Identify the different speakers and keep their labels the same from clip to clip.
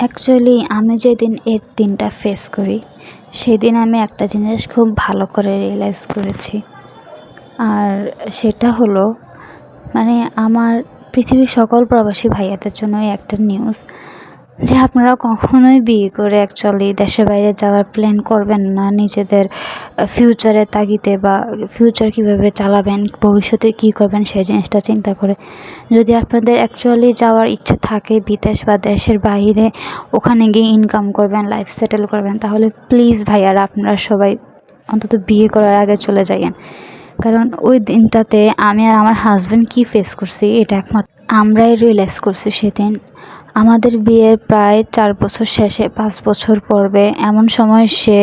Speaker 1: Actually আমি যেদিন এই দিনটা ফেস করি, সেদিন আমি একটা জিনিস খুব ভালো করে রিয়ালাইজ করেছি। আর সেটা হলো মানে আমার পৃথিবীর সকল প্রবাসী ভাইয়াদের জন্যই একটা নিউজ যে আপনারা কখনোই বিয়ে করে অ্যাকচুয়ালি দেশের বাইরে যাওয়ার প্ল্যান করবেন না নিজেদের ফিউচারের তাগিদে বা ফিউচার কীভাবে চালাবেন, ভবিষ্যতে কী করবেন সেই জিনিসটা চিন্তা করে। যদি আপনাদের অ্যাকচুয়ালি যাওয়ার ইচ্ছে থাকে বিদেশ বা দেশের বাইরে, ওখানে গিয়ে ইনকাম করবেন, লাইফ সেটেল করবেন, তাহলে প্লিজ ভাইয়ারা আপনারা সবাই অন্তত বিয়ে করার আগে চলে যাইয়েন। কারণ ওই দিনটাতে আমি আর আমার হাজব্যান্ড কী ফেস করছি এটা একমাত্র আমরাই রিয়েলাইজ করছি সেদিন। আমাদের বিয়ের প্রায় 4 বছর শেষে 5 বছর পড়বে এমন সময় সে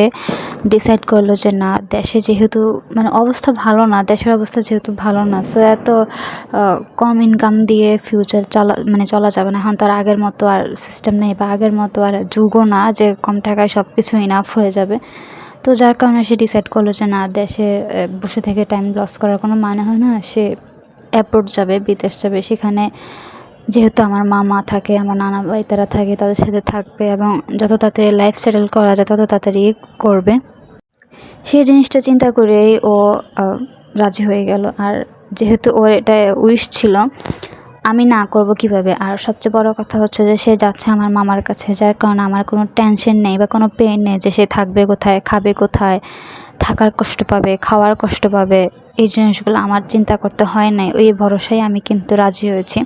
Speaker 1: ডিসাইড করলো যে না, দেশে যেহেতু অবস্থা ভালো না, দেশের অবস্থা যেহেতু ভালো না, সো এত কম ইনকাম দিয়ে ফিউচার চলা যাবে না। এখন তার আগের মতো আর সিস্টেম নেই বা আগের মতো আর যুগও না যে কম টাকায় সব কিছু ইনাফ হয়ে যাবে। তো যার কারণে সে ডিসাইড করলো যে না, দেশে বসে থেকে টাইম লস করার কোনো মানে হয় না। সে অ্যাব্রোড যাবে, বিদেশ যাবে। সেখানে যেহেতু আমার মামা থাকে, আমার নানা ভাই তারা থাকে, তাদের সাথে থাকবে এবং যত তাড়াতাড়ি লাইফ সেটেল করা যায় তত তাড়াতাড়ি করবে। সেই জিনিসটা চিন্তা করেই ও রাজি হয়ে গেল। আর যেহেতু ওর এটা উইশ ছিল, আমি না করব কিভাবে? আর সবচেয়ে বড় কথা হচ্ছে যে সে যাচ্ছে আমার মামার কাছে, যার কারণে আমার কোনো টেনশন নেই বা কোনো পেইন নেই যে সে থাকবে কোথায়, খাবে কোথায়, থাকার কষ্ট পাবে, খাওয়ার কষ্ট পাবে। এই জিনিসগুলো আমার চিন্তা করতে হয় নাই। ওই ভরসায় আমি কিন্তু রাজি হয়েছি।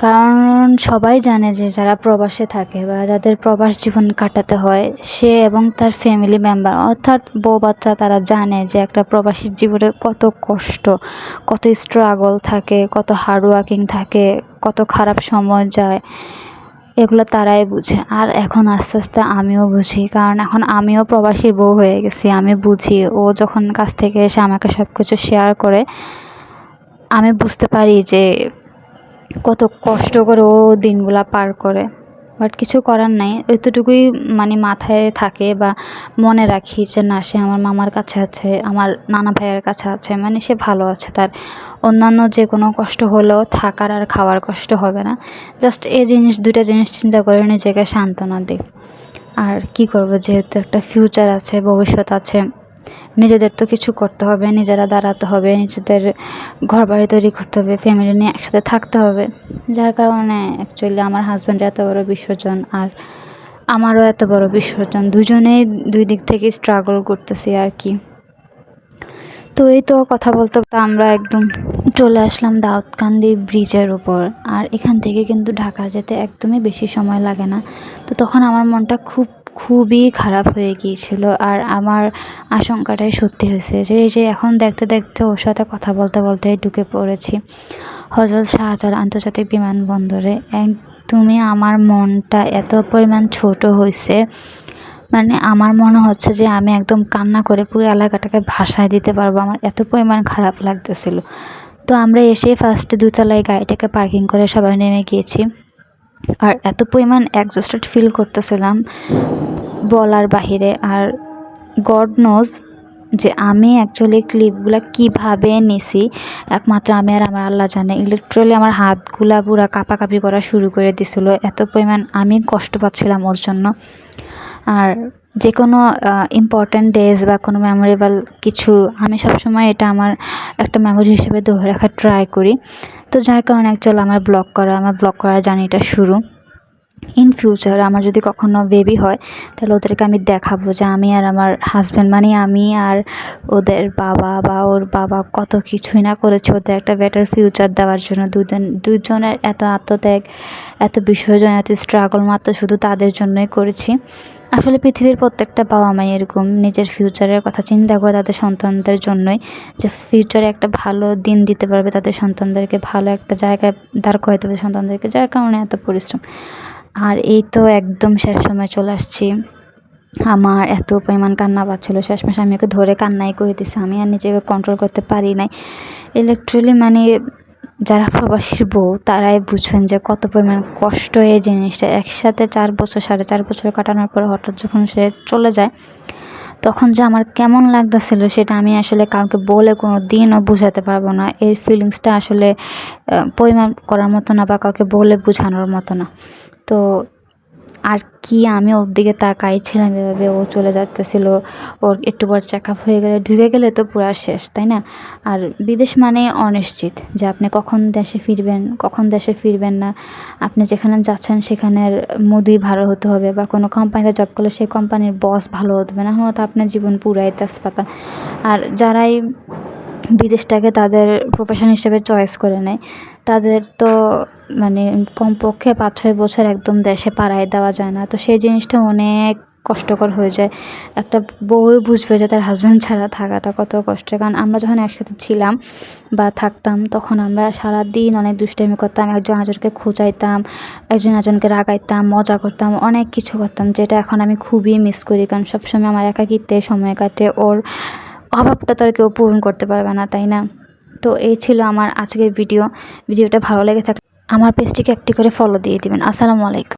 Speaker 1: কারণ সবাই জানে যে যারা প্রবাসে থাকে বা যাদের প্রবাস জীবন কাটাতে হয়, সে এবং তার ফ্যামিলি মেম্বার অর্থাৎ বউ বাচ্চা তারা জানে যে একটা প্রবাসীর জীবনে কত কষ্ট, কত স্ট্রাগল থাকে, কত হার্ড ওয়ার্কিং থাকে, কত খারাপ সময় যায়। এগুলো তারাই বুঝে। আর এখন আস্তে আস্তে আমিও বুঝি, কারণ এখন আমিও প্রবাসীর বউ হয়ে গেছি। আমি বুঝি। ও যখন কাছ থেকে এসে আমাকে সব কিছু শেয়ার করে, আমি বুঝতে পারি যে কত কষ্ট করে ও দিনগুলা পার করে। বাট কিছু করার নাই, এতটুকুই মাথায় থাকে বা মনে রাখি যে না, সে আমার মামার কাছে আছে, আমার নানা ভাইয়ের কাছে আছে, সে ভালো আছে। তার অন্যান্য যে কোনো কষ্ট হলেও থাকার আর খাওয়ার কষ্ট হবে না। জাস্ট এই দুইটা জিনিস চিন্তা করে নিজেকে সান্ত্বনা দিই। আর কি করব, যেহেতু একটা ফিউচার আছে, ভবিষ্যৎ আছে, নিজেদের তো কিছু করতে হবে, নিজেরা দাঁড়াতে হবে, নিজেদের ঘরবাড়ি তৈরি করতে হবে, ফ্যামিলি নিয়ে একসাথে থাকতে হবে। যার কারণে অ্যাকচুয়ালি আমার হাজব্যান্ডের এত বড় বিসর্জন আর আমারও এত বড় বিসর্জন। দুজনেই দুই দিক থেকে স্ট্রাগল করতেছি আর কি। তো এই তো কথা বলতে বলতে আমরা একদম চলে আসলাম দাউদকান্দি ব্রিজের উপর। আর এখান থেকে কিন্তু ঢাকা যেতে একদমই বেশি সময় লাগে না। তো তখন আমার মনটা খুবই খারাপ হয়ে গিয়েছিল। আর আমার আশঙ্কাটাই সত্যি হয়েছে যে এই যে এখন দেখতে দেখতে ওর সাথে কথা বলতে বলতে ঢুকে পড়েছি হযরত শাহজালাল আন্তর্জাতিক বিমানবন্দরে। একদমই আমার মনটা এত পরিমাণ ছোট হয়েছে, আমার মনে হচ্ছে যে আমি একদম কান্না করে পুরো এলাকাটাকে ভাসায় দিতে পারবো, আমার এত পরিমাণ খারাপ লাগতেছিল। তো আমরা এসে ফার্স্টে দোতলায় গাড়িটাকে পার্কিং করে সবাই নেমে গিয়েছি। আর এত পরিমাণ এক্সস্টেড ফিল করতেছিলাম বলার বাহিরে। আর গড নোজ যে আমি অ্যাকচুয়ালি ক্লিপগুলো কীভাবে নিছি, একমাত্র আমি আর আমার আল্লাহ জানে। লিটারালি আমার হাতগুলা পুরো কাঁপাকাঁপি করা শুরু করে দিছিল, এত পরিমাণ আমি কষ্ট পাচ্ছিলাম ওর জন্য। আর যে কোনো ইম্পর্ট্যান্ট ডেজ বা কোনো মেমোরেবল কিছু আমি সবসময় এটা আমার একটা মেমোরি হিসেবে ধরে রাখার ট্রাই করি। তো যার কারণে অ্যাকচুয়ালি আমার ব্লগ করা জার্নিটা শুরু। ইন ফিউচার আমার যদি কখনো বেবি হয়, তাহলে ওদেরকে আমি দেখাবো যে আমি আর আমার হাজব্যান্ড, আমি আর ওদের বাবা বা ওর বাবা কত কিছুই না করেছে ওদের একটা বেটার ফিউচার দেওয়ার জন্য। দুজনের এত আত্মত্যাগ, এত বিসর্জন, এত স্ট্রাগল মাত্র শুধু তাদের জন্যই করেছি। আসলে পৃথিবীর প্রত্যেকটা বাবা মাই এরকম নিজের ফিউচারের কথা চিন্তা করে তাদের সন্তানদের জন্যই, যে ফিউচারে একটা ভালো দিন দিতে পারবে তাদের সন্তানদেরকে, ভালো একটা জায়গায় দাঁড় করাতে পারবে সন্তানদেরকে, যার কারণে এত পরিশ্রম। আর এই তো একদম শেষ সময় চলে আসছি। আমার এত পরিমাণ কান্না পাচ্ছিলো, শেষমেশ আমি ওকে ধরে কান্নাই করে দিছি। আমি আর নিজেকে কন্ট্রোল করতে পারি নাই। লিটারালি যারা প্রবাসীর বউ তারাই বুঝবেন যে কত পরিমাণ কষ্ট এই জিনিসটা। একসাথে 4 বছর, 4.5 বছর কাটানোর পরে হঠাৎ যখন সে চলে যায়, তখন যে আমার কেমন লাগতেছিল সেটা আমি আসলে কাউকে বলে কোনো দিনও বোঝাতে পারবো না। এই ফিলিংসটা আসলে পরিমাপ করার মতো না বা কাউকে বলে বোঝানোর মতো না। তো আর কি আমি ওর দিকে তাকাই ছিলাম এভাবে, ও চলে যাইতেছিল। ওর একটু পর চেকআপ হয়ে গেলে, ঢুকে গেলে তো পুরা শেষ, তাই না? আর বিদেশ মানে অনিশ্চিত, যে আপনি কখন দেশে ফিরবেন, কখন দেশে ফিরবেন না। আপনি যেখানে যাচ্ছেন সেখানের মুদি ভালো হতে হবে, বা কোনো কোম্পানিতে জব করলে সেই কোম্পানির বস ভালো হতে হবে, না হলে তো আপনার জীবন পুরাই তেজপাতা। আর যারাই বিদেশটাকে তাদের প্রফেশন হিসেবে চয়েস করে নেয়, তাদের তো মানে কমপক্ষে ৫-৬ বছর একদম দেশে পাড়ায় দেওয়া যায় না। তো সেই জিনিসটা অনেক কষ্টকর হয়ে যায়। একটা বউই বুঝবে যে তার হাসব্যান্ড ছাড়া থাকাটা কত কষ্টের। কারণ আমরা যখন একসাথে ছিলাম বা থাকতাম, তখন আমরা সারাদিন অনেক দুষ্টামি করতাম, একজন আরেকজনকে খোঁচাইতাম, একজন আরেকজনকে রাগাইতাম, মজা করতাম, অনেক কিছু করতাম, যেটা এখন আমি খুবই মিস করি। কারণ সবসময় আমার একাকিত্বে সময় কাটে, ওর অভাবটা তো আর কেউ পূরণ করতে পারবে না, তাই না? তো এই ছিল আমার আজকের ভিডিওটা ভালো লেগে থাকলে আমার পেজটিকে একটি করে ফলো দিয়ে দিবেন। আসসালামু আলাইকুম।